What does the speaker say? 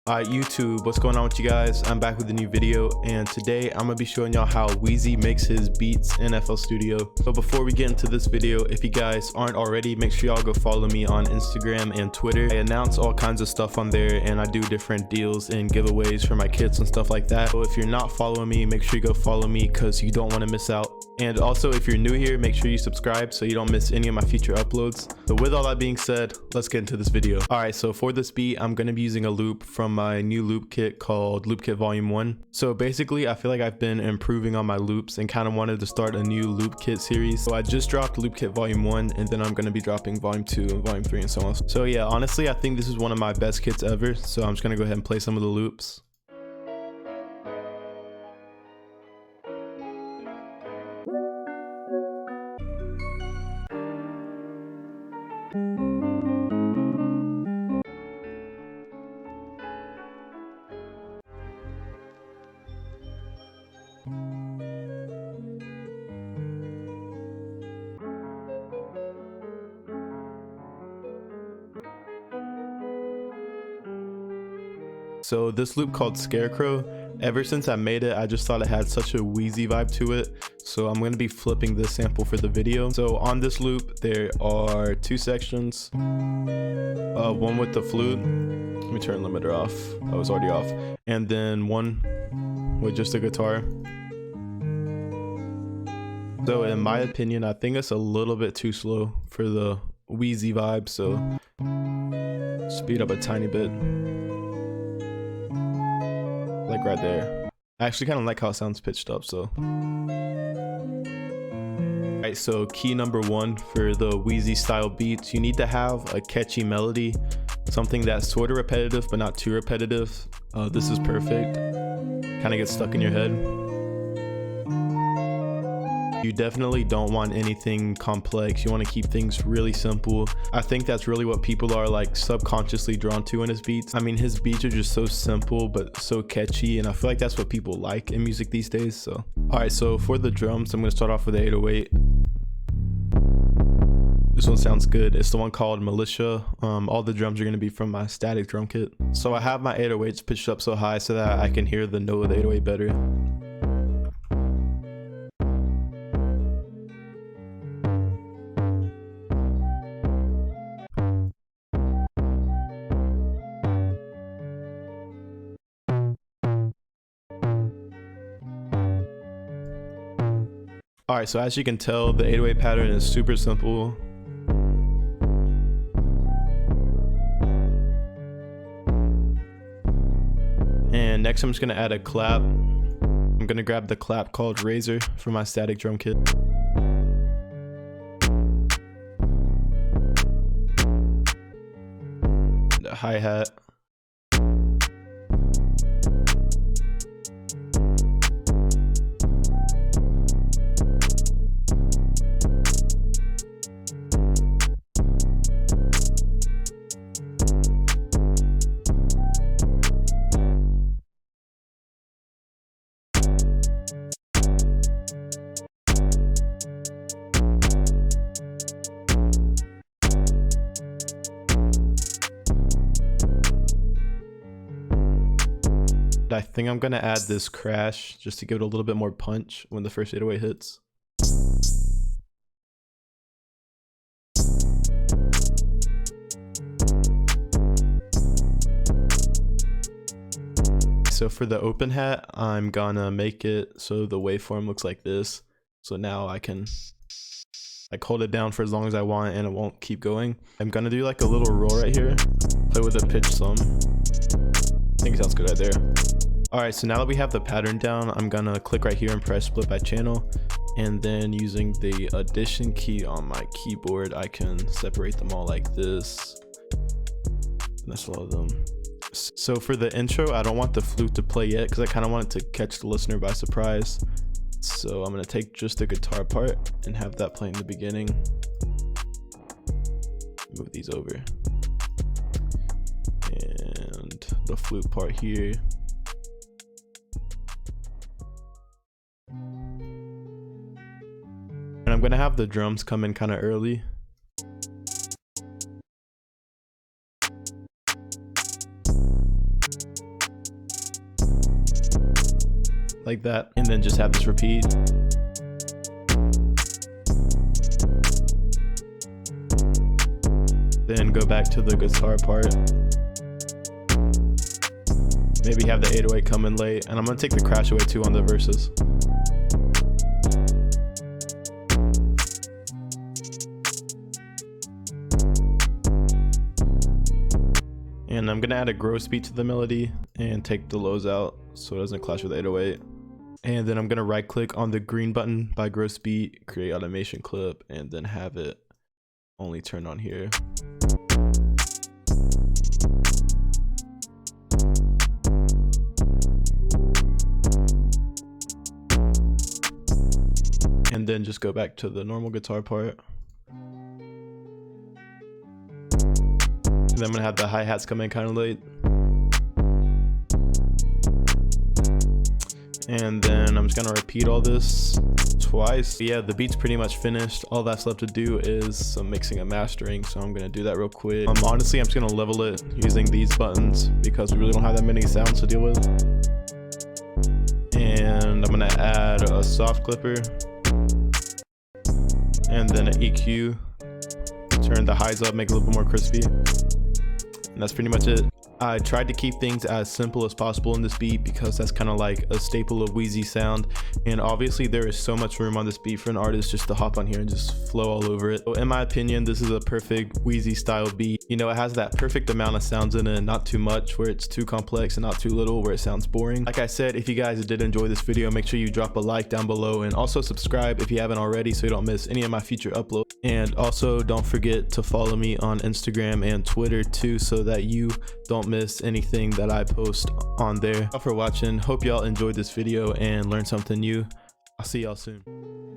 Alright YouTube, what's going on with you guys? I'm back with a new video, and today I'm gonna be showing y'all how Wheezy makes his beats in FL Studio. So before we get into this video, if you guys aren't already, make sure y'all go follow me on Instagram and Twitter. I announce all kinds of stuff on there, and I do different deals and giveaways for my kids and stuff like that. So if you're not following me, make sure you go follow me because you don't want to miss out. And also, if you're new here, make sure you subscribe so you don't miss any of my future uploads. So with all that being said, let's get into this video. Alright, so for this beat, I'm going to be using a loop from my new loop kit called Loop Kit Volume 1. So basically, I feel like I've been improving on my loops and kind of wanted to start a new loop kit series. So I just dropped Loop Kit Volume 1, and then I'm going to be dropping Volume 2 and Volume 3 and so on. So yeah, honestly, I think this is one of my best kits ever. So I'm just going to go ahead and play some of the loops. So this loop called Scarecrow, ever since I made it, I just thought it had such a Wheezy vibe to it. So I'm going to be flipping this sample for the video. So on this loop, there are two sections. One with the flute. Let me turn limiter off. I was already off. And then one with just a guitar. So in my opinion, I think it's a little bit too slow for the Wheezy vibe. So speed up a tiny bit. Like right there. I actually kind of like how it sounds pitched up, so. Alright, so key number one for the Wheezy style beats, you need to have a catchy melody, something that's sort of repetitive but not too repetitive. This is perfect. Kind of gets stuck in your head. You definitely don't want anything complex. You want to keep things really simple. I think that's really what people are like subconsciously drawn to in his beats. I mean, his beats are just so simple but so catchy, and I feel like that's what people like in music these days. So alright, so for the drums, I'm going to start off with the 808. This one sounds good. It's the one called Militia. All the drums are going to be from my static drum kit. So I have my 808s pitched up so high so that I can hear the note of the 808 better. Alright, so as you can tell, the 808 pattern is super simple. And next I'm just going to add a clap. I'm going to grab the clap called Razor for my static drum kit. The hi-hat. I think I'm gonna add this crash just to give it a little bit more punch when the first 808 hits. So for the open hat, I'm gonna make it so the waveform looks like this. So now I can like hold it down for as long as I want and it won't keep going. I'm gonna do like a little roll right here, play with the pitch some. I think it sounds good right there. Alright, so now that we have the pattern down, I'm gonna click right here and press split by channel, and then using the addition key on my keyboard, I can separate them all like this. And that's all of them. So for the intro, I don't want the flute to play yet because I kind of want it to catch the listener by surprise. So I'm gonna take just the guitar part and have that play in the beginning. Move these over. And the flute part here. And I'm gonna have the drums come in kind of early. like that, and then just have this repeat. Then go back to the guitar part. Maybe have the 808 come in late, and I'm gonna take the crash away too on the verses. And I'm gonna add a gross beat to the melody and take the lows out so it doesn't clash with 808. And then I'm gonna right click on the green button by gross beat, create automation clip, and then have it only turn on here. And then just go back to the normal guitar part. Then I'm gonna have the hi-hats come in kind of late. And then I'm just gonna repeat all this twice. But yeah, the beat's pretty much finished. All that's left to do is some mixing and mastering, so I'm gonna do that real quick. Honestly, I'm just gonna level it using these buttons because we really don't have that many sounds to deal with. And I'm gonna add a soft clipper and then an EQ. Turn the highs up, make it a little bit more crispy. And that's pretty much it. I tried to keep things as simple as possible in this beat because that's kind of like a staple of Wheezy sound, and obviously there is so much room on this beat for an artist just to hop on here and just flow all over it. So in my opinion, this is a perfect Wheezy style beat. You know, it has that perfect amount of sounds in it, not too much where it's too complex and not too little where it sounds boring. Like I said, if you guys did enjoy this video, make sure you drop a like down below and also subscribe if you haven't already so you don't miss any of my future uploads. And also don't forget to follow me on Instagram and Twitter too so that you don't miss anything that I post on there. Thank you for watching. Hope y'all enjoyed this video and learned something new. I'll see y'all soon.